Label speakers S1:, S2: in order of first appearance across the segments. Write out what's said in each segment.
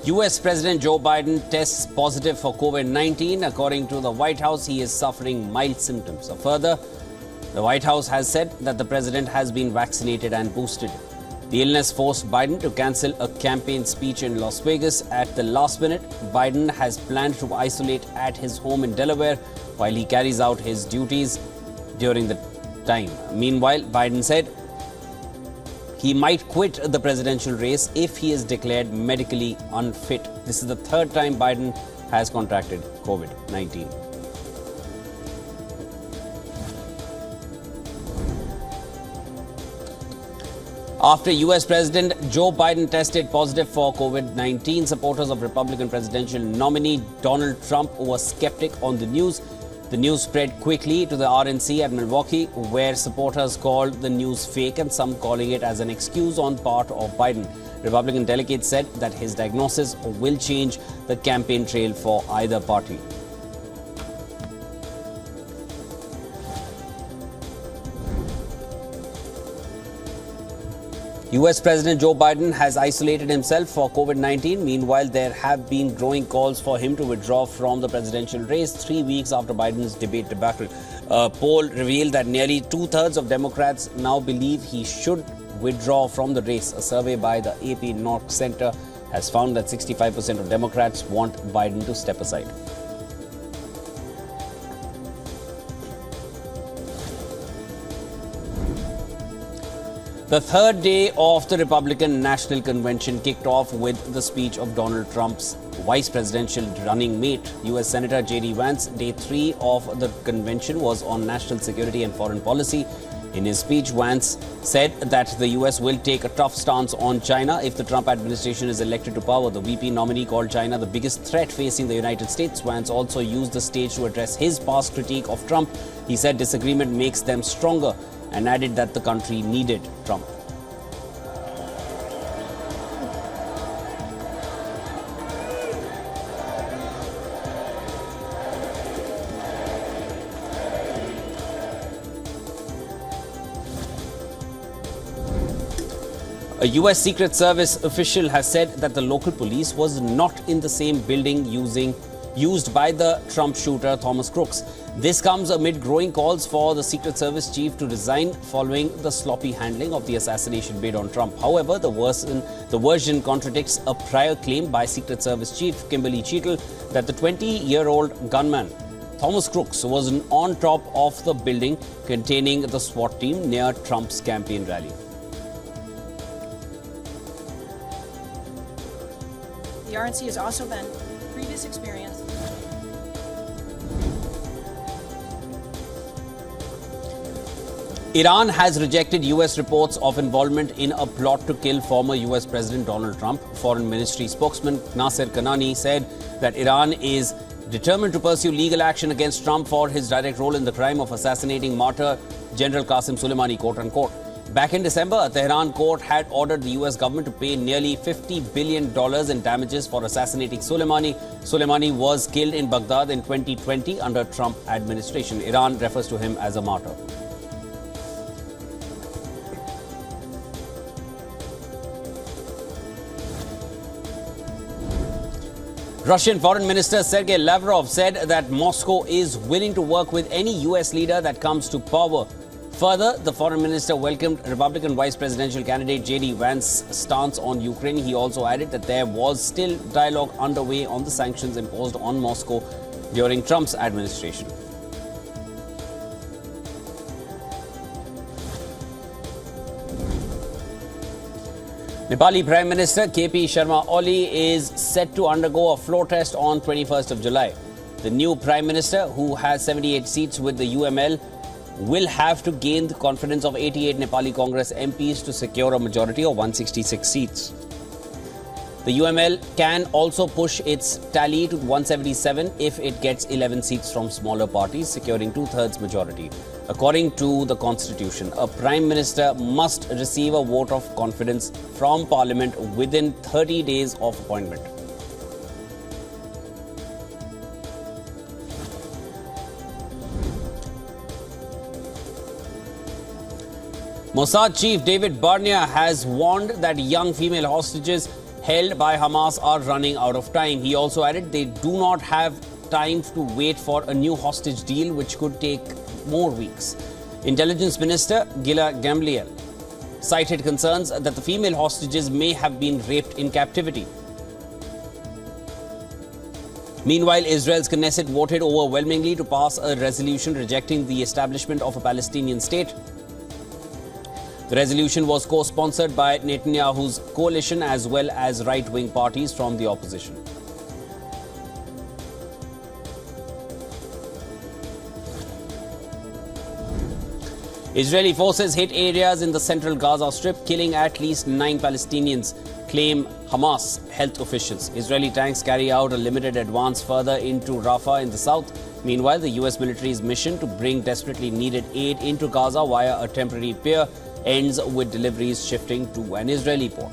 S1: US President Joe Biden tests positive for COVID-19. According to the White House, he is suffering mild symptoms. Further, the White House has said that the president has been vaccinated and boosted. The illness forced Biden to cancel a campaign speech in Las Vegas at the last minute. Biden has planned to isolate at his home in Delaware while he carries out his duties during the time. Meanwhile, Biden said he might quit the presidential race if he is declared medically unfit. This is the third time Biden has contracted COVID-19. After US President Joe Biden tested positive for COVID-19, supporters of Republican presidential nominee Donald Trump were skeptic on the news. The news spread quickly to the RNC at Milwaukee, where supporters called the news fake and some calling it as an excuse on part of Biden. Republican delegates said that his diagnosis will change the campaign trail for either party. US President Joe Biden has isolated himself for COVID-19. Meanwhile, there have been growing calls for him to withdraw from the presidential race 3 weeks after Biden's debate debacle. A poll revealed that nearly two-thirds of Democrats now believe he should withdraw from the race. A survey by the AP North Center has found that 65% of Democrats want Biden to step aside. The third day of the Republican National Convention kicked off with the speech of Donald Trump's vice presidential running mate, U.S. Senator J.D. Vance. Day 3 of the convention was on national security and foreign policy. In his speech, Vance said that the U.S. will take a tough stance on China if the Trump administration is elected to power. The VP nominee called China the biggest threat facing the United States. Vance also used the stage to address his past critique of Trump. He said disagreement makes them stronger and added that the country needed Trump. A U.S. Secret Service official has said that the local police was not in the same building used by the Trump shooter Thomas Crooks. This comes amid growing calls for the Secret Service chief to resign following the sloppy handling of the assassination bid on Trump. However, the version contradicts a prior claim by Secret Service chief Kimberly Cheetle that the 20-year-old gunman Thomas Crooks was on top of the building containing the SWAT team near Trump's campaign rally.
S2: The RNC has also been previous experience.
S1: Iran has rejected U.S. reports of involvement in a plot to kill former U.S. President Donald Trump. Foreign Ministry spokesman Nasser Kanani said that Iran is determined to pursue legal action against Trump for his direct role in the crime of assassinating martyr General Qasem Soleimani, quote-unquote. Back in December, a Tehran court had ordered the U.S. government to pay nearly $50 billion in damages for assassinating Soleimani. Soleimani was killed in Baghdad in 2020 under Trump administration. Iran refers to him as a martyr. Russian Foreign Minister Sergei Lavrov said that Moscow is willing to work with any U.S. leader that comes to power. Further, the foreign minister welcomed Republican vice presidential candidate J.D. Vance's stance on Ukraine. He also added that there was still dialogue underway on the sanctions imposed on Moscow during Trump's administration. Nepali Prime Minister KP Sharma Oli is set to undergo a floor test on 21st of July. The new Prime Minister, who has 78 seats with the UML, will have to gain the confidence of 88 Nepali Congress MPs to secure a majority of 166 seats. The UML can also push its tally to 177 if it gets 11 seats from smaller parties, securing two-thirds majority. According to the Constitution, a Prime Minister must receive a vote of confidence from Parliament within 30 days of appointment. Mossad Chief David Barnea has warned that young female hostages held by Hamas are running out of time. He also added they do not have time to wait for a new hostage deal, which could take more weeks. Intelligence Minister Gila Gamliel cited concerns that the female hostages may have been raped in captivity. Meanwhile, Israel's Knesset voted overwhelmingly to pass a resolution rejecting the establishment of a Palestinian state. The resolution was co-sponsored by Netanyahu's coalition as well as right-wing parties from the opposition. Israeli forces hit areas in the central Gaza Strip, killing at least 9 Palestinians, claim Hamas health officials. Israeli tanks carry out a limited advance further into Rafah in the south. Meanwhile, the US military's mission to bring desperately needed aid into Gaza via a temporary pier ends with deliveries shifting to an Israeli port.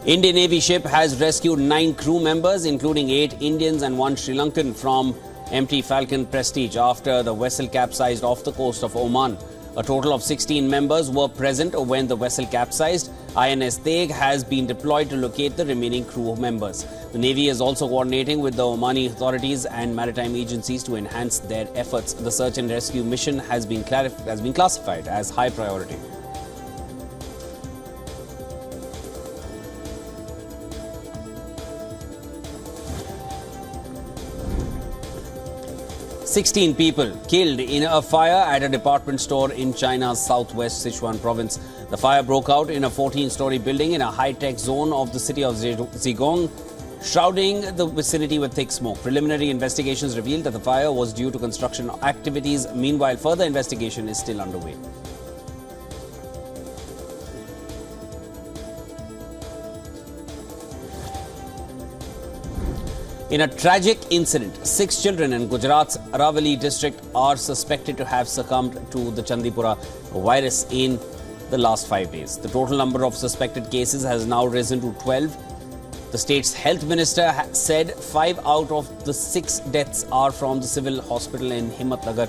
S1: Indian Navy ship has rescued 9 crew members, including 8 Indians and 1 Sri Lankan, from MT Falcon Prestige after the vessel capsized off the coast of Oman. A total of 16 members were present when the vessel capsized. INS Tegh has been deployed to locate the remaining crew members. The Navy is also coordinating with the Omani authorities and maritime agencies to enhance their efforts. The search and rescue mission has been classified as high priority. "16 people killed in a fire at a department store in China's southwest Sichuan province. The fire broke out in a 14-story building in a high-tech zone of the city of Zhejiang, shrouding the vicinity with thick smoke. Preliminary investigations revealed that the fire was due to construction activities. Meanwhile, further investigation is still underway. In a tragic incident, 6 children in Gujarat's Aravalli district are suspected to have succumbed to the Chandipura virus in the last 5 days. The total number of suspected cases has now risen to 12. The state's health minister said 5 out of the 6 deaths are from the civil hospital in Himmatnagar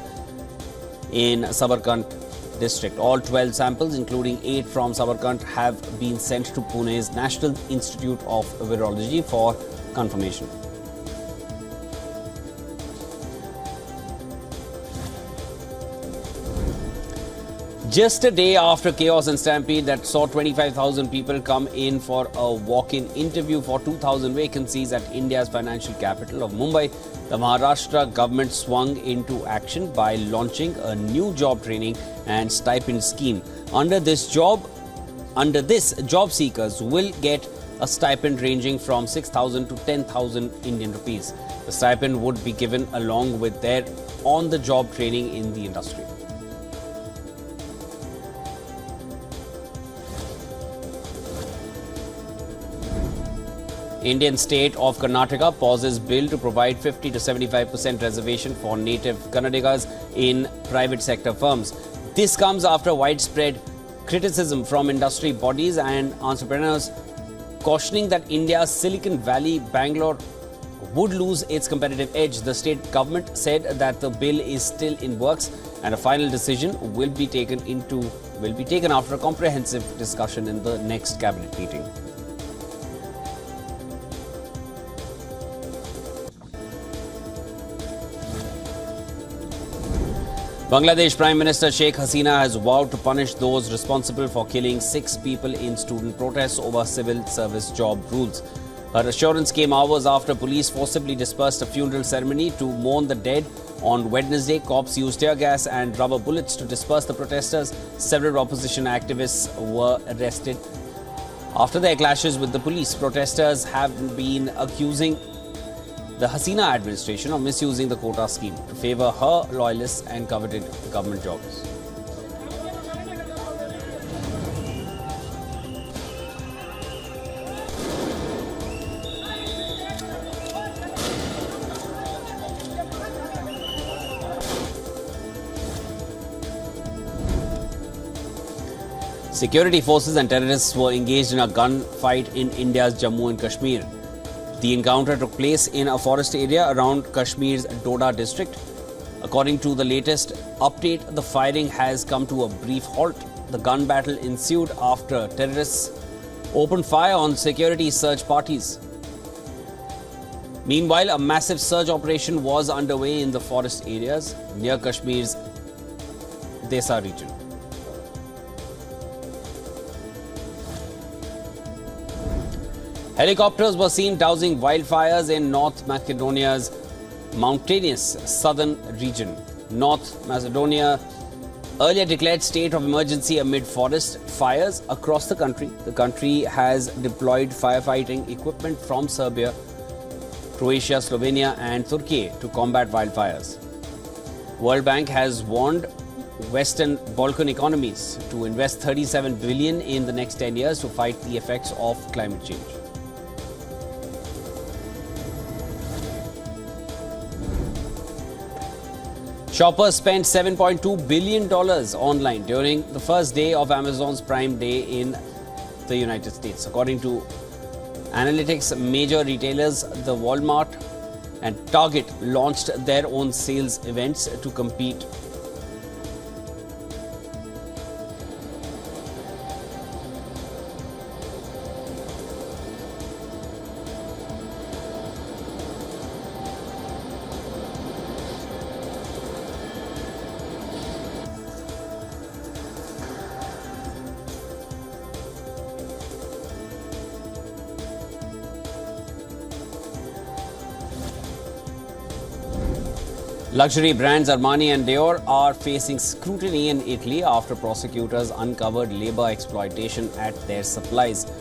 S1: in Sabarkant district. All 12 samples, including 8 from Sabarkant, have been sent to Pune's National Institute of Virology for confirmation. Just a day after chaos and stampede that saw 25,000 people come in for a walk-in interview for 2,000 vacancies at India's financial capital of Mumbai, the Maharashtra government swung into action by launching a new job training and stipend scheme. Under this, job seekers will get a stipend ranging from 6,000 to 10,000 Indian rupees. The stipend would be given along with their on-the-job training in the industry. Indian state of Karnataka pauses bill to provide 50 to 75% reservation for native Kannadigas in private sector firms. This comes after widespread criticism from industry bodies and entrepreneurs cautioning that India's Silicon Valley, Bangalore, would lose its competitive edge. The state government said that the bill is still in works and a final decision will be taken after a comprehensive discussion in the next cabinet meeting. Bangladesh Prime Minister Sheikh Hasina has vowed to punish those responsible for killing 6 people in student protests over civil service job rules. Her assurance came hours after police forcibly dispersed a funeral ceremony to mourn the dead. On Wednesday, cops used tear gas and rubber bullets to disperse the protesters. Several opposition activists were arrested after their clashes with the police. Protesters have been accusing the Hasina administration of misusing the quota scheme to favour her loyalists and coveted government jobs. Security forces and terrorists were engaged in a gunfight in India's Jammu and Kashmir. The encounter took place in a forest area around Kashmir's Doda district. According to the latest update, the firing has come to a brief halt. The gun battle ensued after terrorists opened fire on security search parties. Meanwhile, a massive search operation was underway in the forest areas near Kashmir's Desa region. Helicopters were seen dousing wildfires in North Macedonia's mountainous southern region. North Macedonia earlier declared state of emergency amid forest fires across the country. The country has deployed firefighting equipment from Serbia, Croatia, Slovenia and Turkey to combat wildfires. World Bank has warned Western Balkan economies to invest $37 billion in the next 10 years to fight the effects of climate change. Shoppers spent $7.2 billion online during the first day of Amazon's Prime Day in the United States. According to analytics, major retailers, the Walmart and Target launched their own sales events to compete. Luxury brands Armani and Dior are facing scrutiny in Italy after prosecutors uncovered labor exploitation at their supplies.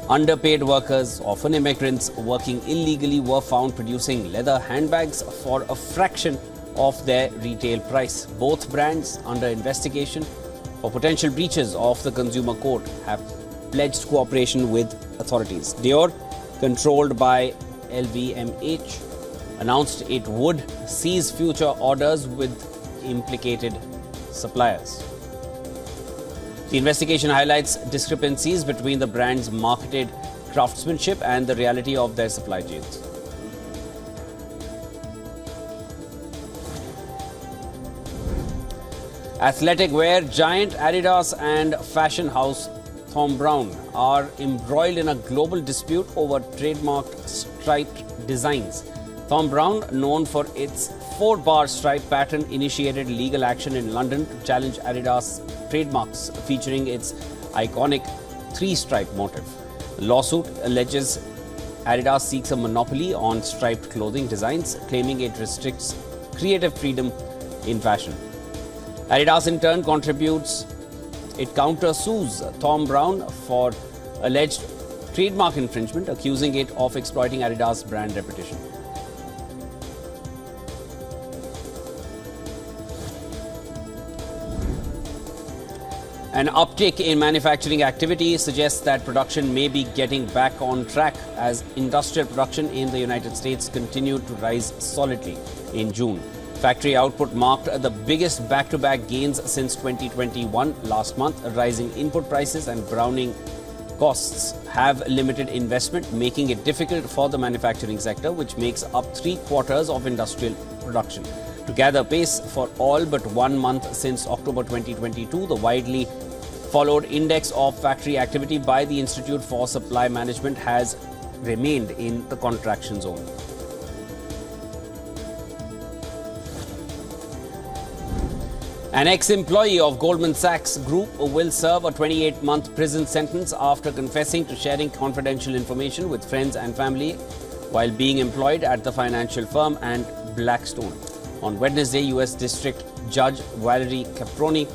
S1: Underpaid workers, often immigrants working illegally, were found producing leather handbags for a fraction of their retail price. Both brands, under investigation for potential breaches of the Consumer Code, have pledged cooperation with authorities. Dior, controlled by LVMH, announced it would seize future orders with implicated suppliers. The investigation highlights discrepancies between the brand's marketed craftsmanship and the reality of their supply chains. Athletic wear giant Adidas and fashion house Thom Browne are embroiled in a global dispute over trademarked striped designs. Thom Browne, known for its 4-bar stripe pattern, initiated legal action in London to challenge Adidas trademarks featuring its iconic 3-stripe motif. The lawsuit alleges Adidas seeks a monopoly on striped clothing designs, claiming it restricts creative freedom in fashion. Adidas in turn countersues Thom Browne for alleged trademark infringement, accusing it of exploiting Adidas' brand reputation. An uptick in manufacturing activity suggests that production may be getting back on track as industrial production in the United States continued to rise solidly in June. Factory output marked the biggest back-to-back gains since 2021 last month. Rising input prices and browning costs have limited investment, making it difficult for the manufacturing sector, which makes up 3/4 of industrial production. To gather pace for all but 1 month since October 2022, the widely followed index of factory activity by the Institute for Supply Management has remained in the contraction zone. An ex-employee of Goldman Sachs Group will serve a 28-month prison sentence after confessing to sharing confidential information with friends and family while being employed at the financial firm and Blackstone. On Wednesday, U.S. District Judge Valerie Caproni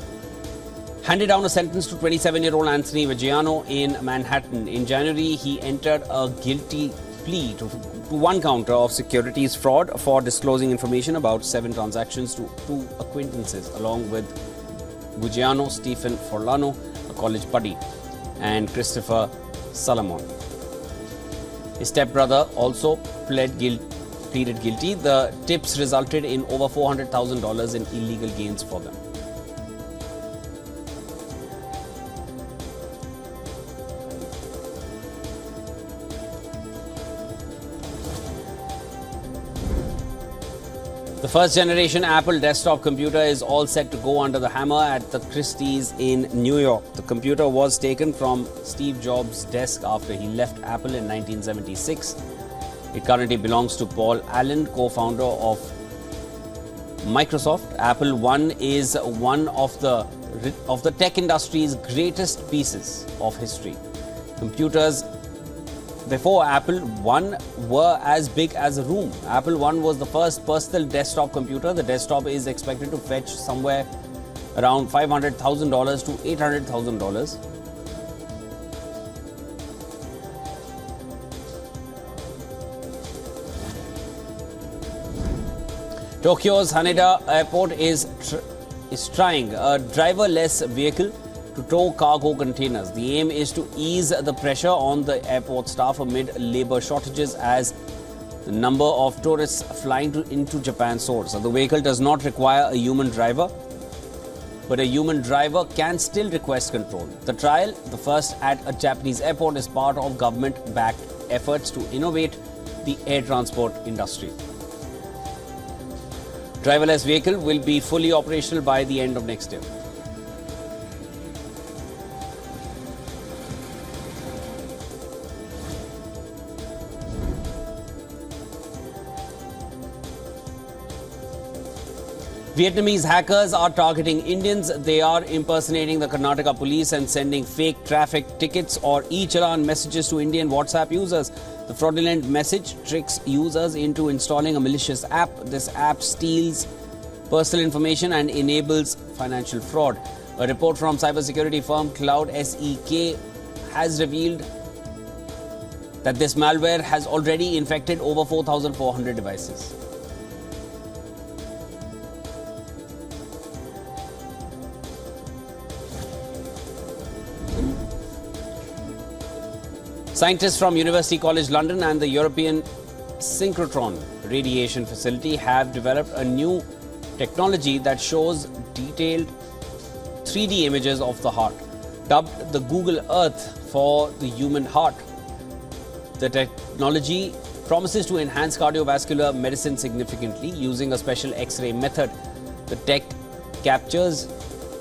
S1: handed down a sentence to 27-year-old Anthony Vigiano in Manhattan. In January, he entered a guilty plea to one counter of securities fraud for disclosing information about 7 transactions to 2 acquaintances, along with Vigiano, Stephen Forlano, a college buddy, and Christopher Solomon. His stepbrother also pleaded guilty. The tips resulted in over $400,000 in illegal gains for them. The first generation Apple desktop computer is all set to go under the hammer at the Christie's in New York. The computer was taken from Steve Jobs' desk after he left Apple in 1976. It currently belongs to Paul Allen, co-founder of Microsoft. Apple I is one of the tech industry's greatest pieces of history. Computers before Apple I were as big as a room. Apple I was the first personal desktop computer. The desktop is expected to fetch somewhere around $500,000 to $800,000. Tokyo's Haneda Airport is trying a driverless vehicle to tow cargo containers. The aim is to ease the pressure on the airport staff amid labor shortages as the number of tourists flying into Japan soars. So the vehicle does not require a human driver, but a human driver can still request control. The trial, the first at a Japanese airport, is part of government-backed efforts to innovate the air transport industry. Driverless vehicle will be fully operational by the end of next year. Vietnamese hackers are targeting Indians. They are impersonating the Karnataka police and sending fake traffic tickets or e-challan messages to Indian WhatsApp users. The fraudulent message tricks users into installing a malicious app. This app steals personal information and enables financial fraud. A report from cybersecurity firm Cloud SEK has revealed that this malware has already infected over 4,400 devices. Scientists from University College London and the European Synchrotron Radiation Facility have developed a new technology that shows detailed 3D images of the heart. Dubbed the Google Earth for the human heart, the technology promises to enhance cardiovascular medicine significantly using a special X-ray method. The tech captures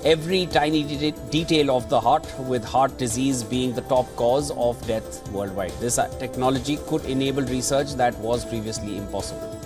S1: every tiny detail of the heart, with heart disease being the top cause of death worldwide. This technology could enable research that was previously impossible.